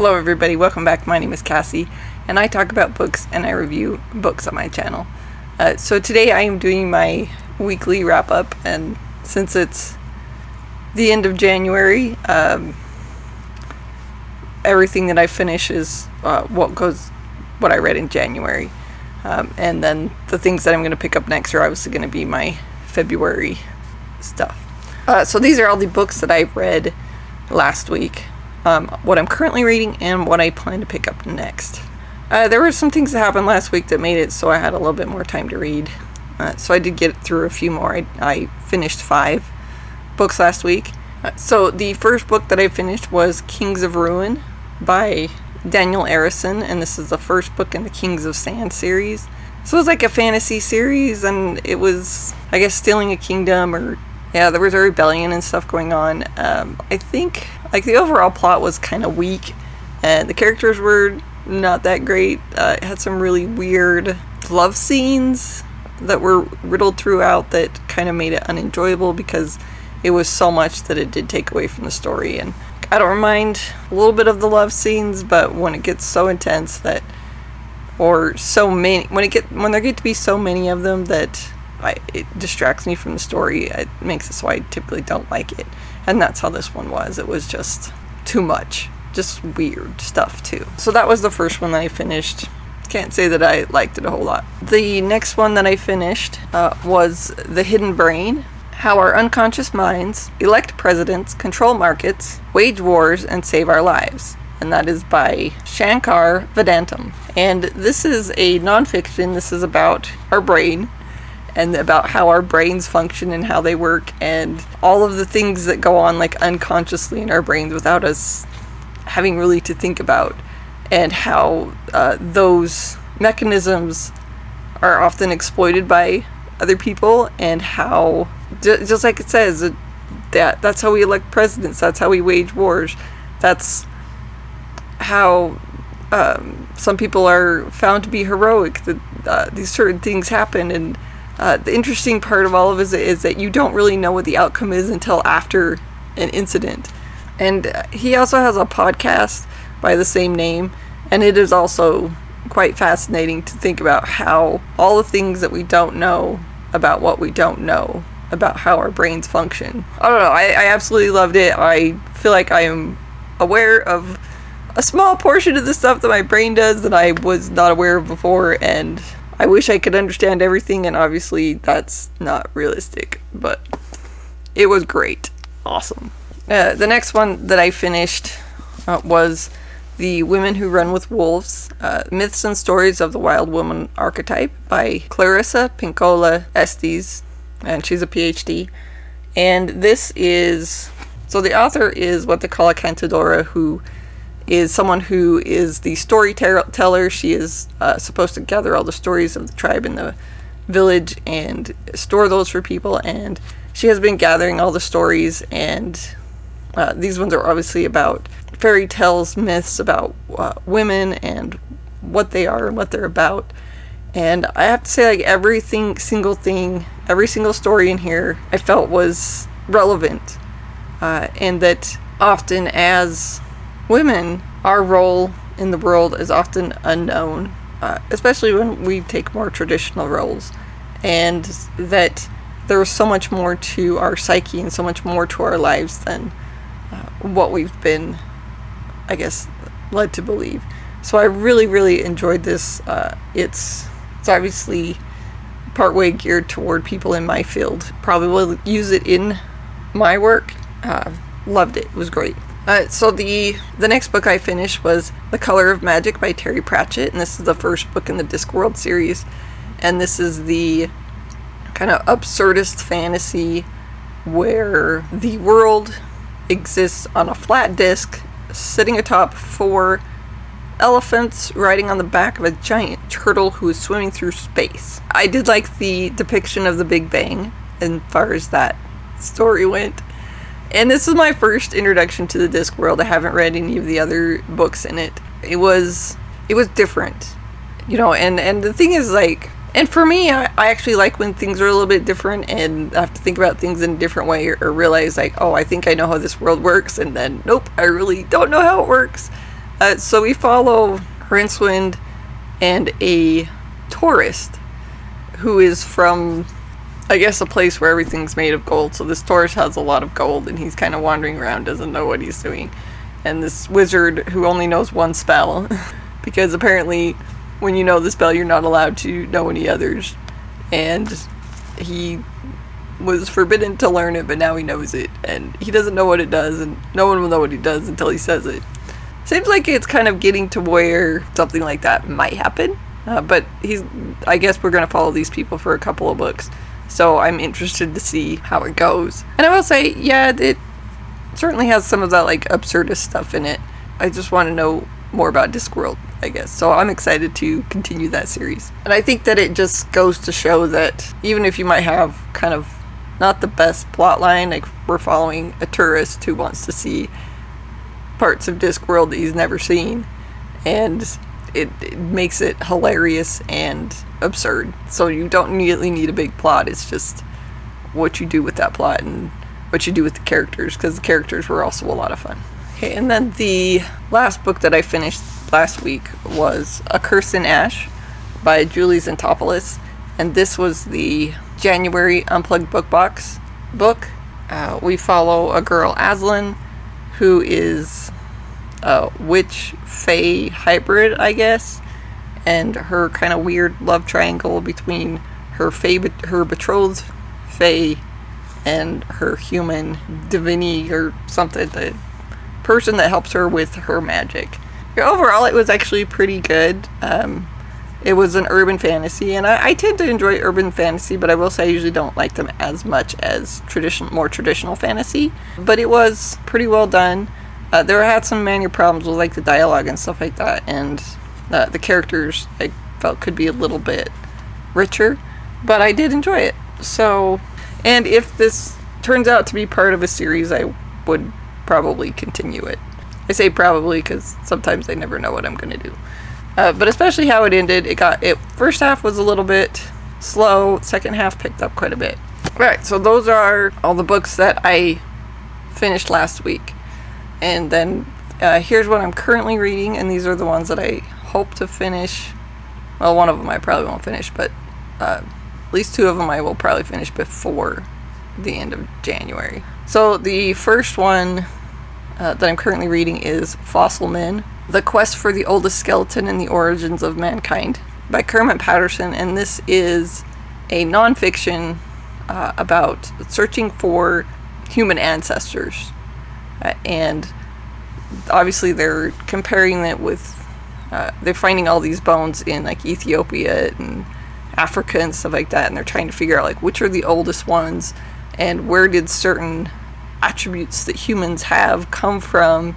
Hello everybody, welcome back. My name is Cassie, and I talk about books and I review books on my channel. So today I am doing my weekly wrap-up, and since it's the end of January, everything that I finish is what I read in January. And then the things that I'm going to pick up next are obviously going to be my February stuff. So these are all the books that I've read last week. What I'm currently reading and what I plan to pick up next. There were some things that happened last week that made it so I had a little bit more time to read. So I did get through a few more. I finished 5 books last week. So the first book that I finished was Kings of Ruin by Daniel Areson, and this is the first book in the Kings of Sand series. So it was like a fantasy series, and it was, I guess, stealing a kingdom, or there was a rebellion and stuff going on. I think the overall plot was kind of weak, and the characters were not that great. It had some really weird love scenes that were riddled throughout that kind of made it unenjoyable because it was so much that it did take away from the story. And I don't mind a little bit of the love scenes, but when it gets so intense that, or so many, when there get to be so many of them that it distracts me from the story, it makes it so I typically don't like it. And that's how this one was. It was just too much. Just weird stuff, too. So that was the first one that I finished. Can't say that I liked it a whole lot. The next one that I finished was The Hidden Brain: How Our Unconscious Minds Elect Presidents, Control Markets, Wage Wars, and Save Our Lives. And that is by Shankar Vedantam. And this is a nonfiction. This is about our brain, and about how our brains function and how they work, and all of the things that go on like unconsciously in our brains without us having really to think about, and how those mechanisms are often exploited by other people, and how, just like it says, that's how we elect presidents, that's how we wage wars, that's how some people are found to be heroic, that these certain things happen. And the interesting part of all of it is that you don't really know what the outcome is until after an incident. And he also has a podcast by the same name, and it is also quite fascinating to think about how all the things that we don't know about what we don't know about how our brains function. I don't know, I absolutely loved it. I feel like I am aware of a small portion of the stuff that my brain does that I was not aware of before, and I wish I could understand everything, and obviously that's not realistic, but it was great. Awesome. The next one that I finished was The Women Who Run with Wolves, Myths and Stories of the Wild Woman Archetype by Clarissa, Pinkola, Estes, and she's a Ph.D. And this is, so the author is what they call a cantadora, who is someone who is the storyteller. She is supposed to gather all the stories of the tribe in the village and store those for people, and she has been gathering all the stories, and these ones are obviously about fairy tales, myths about women and what they are and what they're about. And I have to say, like, every single story in here I felt was relevant, and that often as women, our role in the world is often unknown, especially when we take more traditional roles, and that there's so much more to our psyche and so much more to our lives than what we've been, I guess, led to believe. So I really, really enjoyed this. It's obviously partway geared toward people in my field. Probably will use it in my work. Loved it. It was great. So the next book I finished was The Color of Magic by Terry Pratchett, and this is the first book in the Discworld series, and this is the kind of absurdist fantasy where the world exists on a flat disc sitting atop 4 elephants riding on the back of a giant turtle who is swimming through space. I did like the depiction of the Big Bang as far as that story went. And this is my first introduction to the Discworld. I haven't read any of the other books in it. It was different, and the thing is, like, and for me, I actually like when things are a little bit different and I have to think about things in a different way, or realize, like, oh, I think I know how this world works, and then, nope, I really don't know how it works. So we follow Rincewind and a tourist who is from, I guess, a place where everything's made of gold. So this tourist has a lot of gold, and he's kind of wandering around, doesn't know what he's doing. And this wizard who only knows one spell, because apparently when you know the spell, you're not allowed to know any others. And he was forbidden to learn it, but now he knows it. And he doesn't know what it does, and no one will know what he does until he says it. Seems like it's kind of getting to where something like that might happen. But I guess we're going to follow these people for a couple of books. So I'm interested to see how it goes. And I will say, yeah, it certainly has some of that like absurdist stuff in it. I just want to know more about Discworld, I guess. So I'm excited to continue that series. And I think that it just goes to show that even if you might have kind of not the best plot line, like we're following a tourist who wants to see parts of Discworld that he's never seen, and it makes it hilarious and absurd. So you don't immediately need a big plot. It's just what you do with that plot and what you do with the characters, because the characters were also a lot of fun. Okay, and then the last book that I finished last week was A Curse in Ash by Julie Zantopolus, and this was the January Unplugged Book Box book. We follow a girl, Aslan, who is a witch fae hybrid, I guess, and her kind of weird love triangle between her betrothed fae and her human divinity or something, the person that helps her with her magic. Overall, it was actually pretty good. It was an urban fantasy, and I tend to enjoy urban fantasy, but I will say I usually don't like them as much as more traditional fantasy. But it was pretty well done. There had some minor problems with like the dialogue and stuff like that, and the characters I felt could be a little bit richer, but I did enjoy it. So, and if this turns out to be part of a series, I would probably continue it. I say probably because sometimes I never know what I'm going to do. But especially how it ended, first half was a little bit slow, second half picked up quite a bit. Alright, so those are all the books that I finished last week. And then here's what I'm currently reading, and these are the ones that I hope to finish. Well, one of them I probably won't finish, but at least two of them I will probably finish before the end of January. So the first one that I'm currently reading is Fossil Men, The Quest for the Oldest Skeleton and the Origins of Mankind by Kermit Patterson, and this is a nonfiction about searching for human ancestors. And obviously they're comparing it with, they're finding all these bones in like Ethiopia and Africa and stuff like that, and they're trying to figure out like which are the oldest ones and where did certain attributes that humans have come from.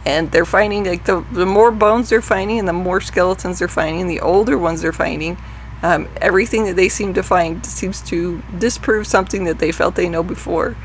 And they're finding like the more bones they're finding and the more skeletons they're finding and the older ones they're finding, everything that they seem to find seems to disprove something that they felt they know before.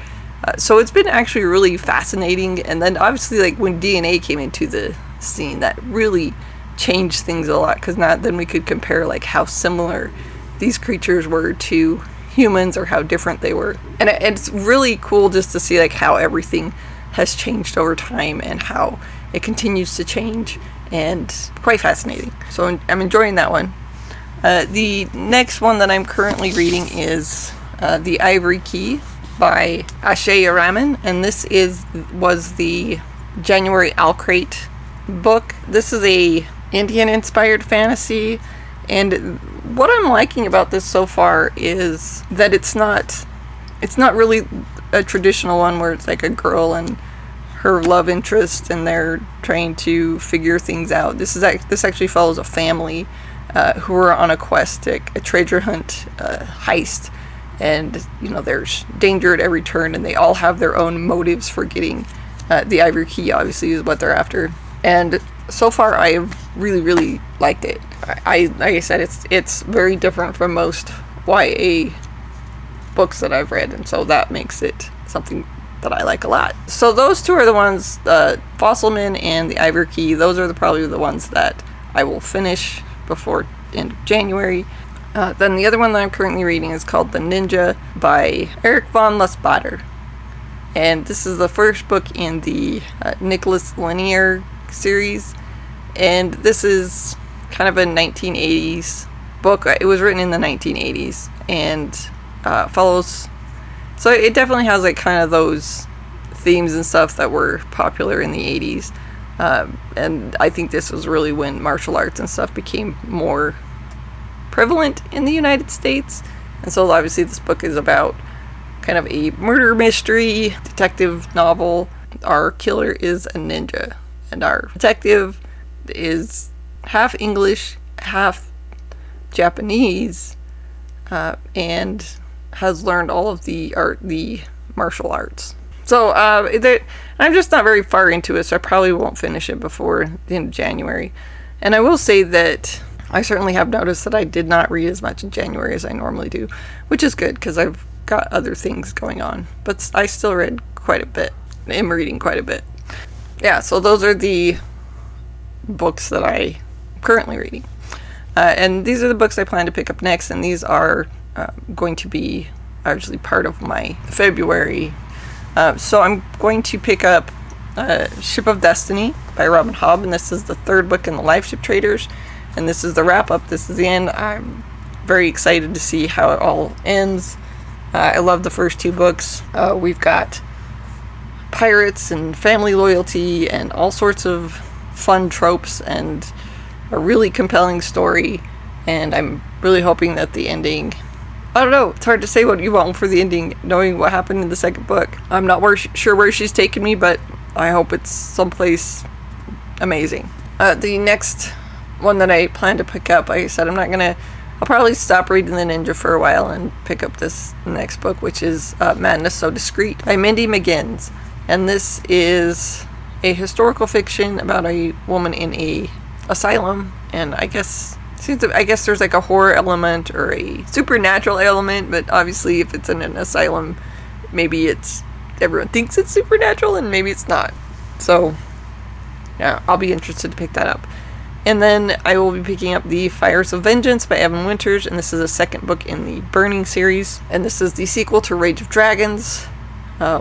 So it's been actually really fascinating. And then obviously like when DNA came into the scene, that really changed things a lot, because then we could compare like how similar these creatures were to humans or how different they were. And it's really cool just to see like how everything has changed over time and how it continues to change, and quite fascinating. So I'm enjoying that one. The next one that I'm currently reading is The Ivory Key by Ashaya Raman, and this was the January Alcrate book. This is a Indian inspired fantasy, and what I'm liking about this so far is that it's not really a traditional one where it's like a girl and her love interest and they're trying to figure things out. This actually follows a family who are on a quest, a treasure hunt, heist, and there's danger at every turn, and they all have their own motives for getting the Ivory Key. Obviously, is what they're after. And so far, I've really, really liked it. Like I said, it's very different from most YA books that I've read, and so that makes it something that I like a lot. So those two are the ones, Fossil Men and the Ivory Key. Those are probably the ones that I will finish before end of January. Then the other one that I'm currently reading is called The Ninja by Erc Van Lustbader. And this is the first book in the Nicholas Linear series. And this is kind of a 1980s book. It was written in the 1980s and follows... So it definitely has like kind of those themes and stuff that were popular in the 80s. And I think this was really when martial arts and stuff became more prevalent in the United States. And so obviously this book is about kind of a murder mystery detective novel. Our killer is a ninja, and our detective is half English, half Japanese, and has learned all of the martial arts. So I'm just not very far into it, so I probably won't finish it before the end of January. And I will say that I certainly have noticed that I did not read as much in January as I normally do, which is good because I've got other things going on. But I still read quite a bit. I'm reading quite a bit. Yeah, so those are the books that I'm currently reading. And these are the books I plan to pick up next, and these are going to be actually part of my February. So I'm going to pick up Ship of Destiny by Raman Hobb, and this is the third book in the Life Ship Traders, and this is the wrap-up. This is the end. I'm very excited to see how it all ends. I love the first two books. We've got pirates and family loyalty and all sorts of fun tropes and a really compelling story, and I'm really hoping that the ending... I don't know, it's hard to say what you want for the ending, knowing what happened in the second book. I'm not sure where she's taken me, but I hope it's someplace amazing. The next one that I plan to pick up, like I said, I'll probably stop reading The Ninja for a while and pick up this next book, which is Madness So Discreet by Mindy McGinnis. And this is a historical fiction about a woman in a asylum, and I guess there's like a horror element or a supernatural element, but obviously if it's in an asylum, maybe everyone thinks it's supernatural and maybe it's not. So yeah, I'll be interested to pick that up. And then I will be picking up The Fires of Vengeance by Evan Winters, and this is the second book in the Burning series, and this is the sequel to Rage of Dragons,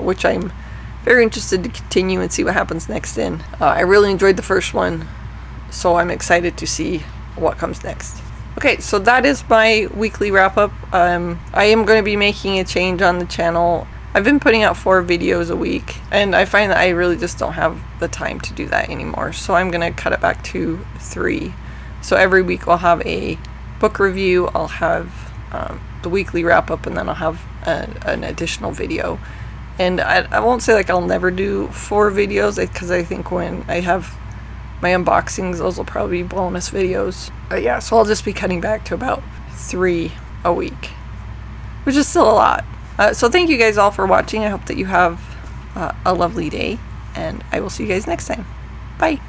which I'm very interested to continue and see what happens next in. I really enjoyed the first one, so I'm excited to see what comes next. Okay, so that is my weekly wrap-up. I am going to be making a change on the channel. I've been putting out 4 videos a week, and I find that I really just don't have the time to do that anymore, so I'm going to cut it back to 3. So every week I'll have a book review, I'll have the weekly wrap-up, and then I'll have an additional video. And I won't say like I'll never do 4 videos, because I think when I have my unboxings, those will probably be bonus videos. But yeah, so I'll just be cutting back to about 3 a week, which is still a lot. So thank you guys all for watching. I hope that you have a lovely day, and I will see you guys next time. Bye.